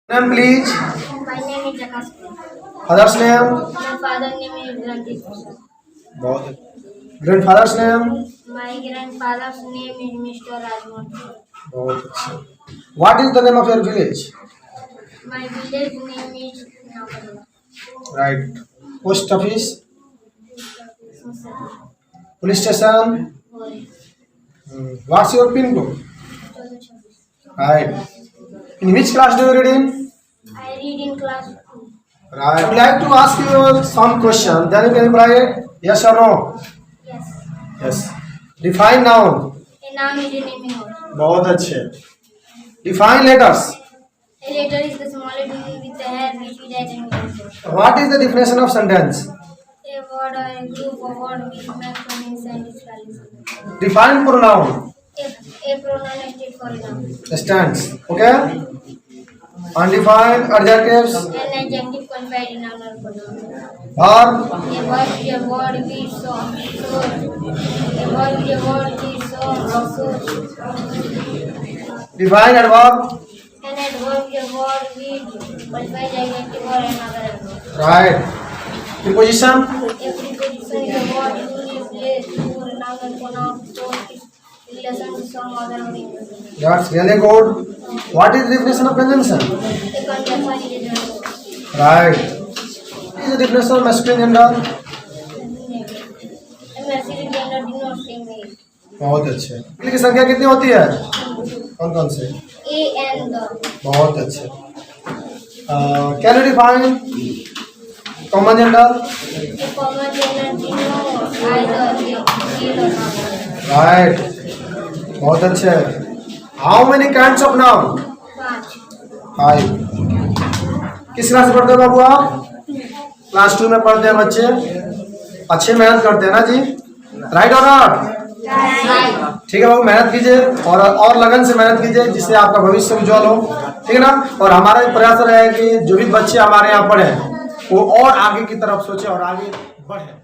Name please. My name is Akash. Father's name. My father name is Ranjit Prasad. बहुत अच्छा। Grandfather's name. My grandfather's name is Mr. Rajmohan. बहुत अच्छा। What is the name of your village? My village name is Napadala. Right. Post office. Police station. What's your pin code? Right. In which class do you read in? I read in class 2. Right. I would like to ask you some question. Then you can reply it yes or no. Yes. Yes. Define noun. A noun is a naming word. बहुत अच्छे. Define letters. A letter is the smallest unit with the hair which we write in pencil. What is the definition of sentence? A word or a group of words which make from inside its values. Define pronoun. A pronoun is state for a noun. Stands. Okay. Undefined adjectives. An adjective qualified in noun or pronoun. Verb. A verb is a word which shows. A verb is a word which shows. Define adverb. An adverb is a word which qualifies adjective or another adverb. Right. Preposition. A preposition is a word used in place for a noun or pronoun to show its relation to some other meaning. That's really good. What is the definition of conjunction? A conjunction is a verb. Right. What is the definition of masculine gender? A masculine gender denotes a male. बहुत अच्छे. मछली की संख्या कितनी होती है? कौन कौन से? A and the. बहुत अच्छे. Can you define common gender? A common gender denotes either a male or female. Right. बहुत अच्छे. How many kinds of noun? 5. 5. किस क्लास में पढ़ते हो बाबू आप? क्लास 2 में पढ़ते हैं बच्चे. अच्छे मेहनत करते हैं ना जी? राइट और नॉट? ठीक है बाबू, मेहनत कीजिए और लगन से मेहनत कीजिए जिससे आपका भविष्य उज्जवल हो. ठीक है ना? और हमारा प्रयास रहेगा कि जो भी बच्चे हमारे यहाँ पढ़े वो और आगे की तरफ सोचे और आगे बढ़े.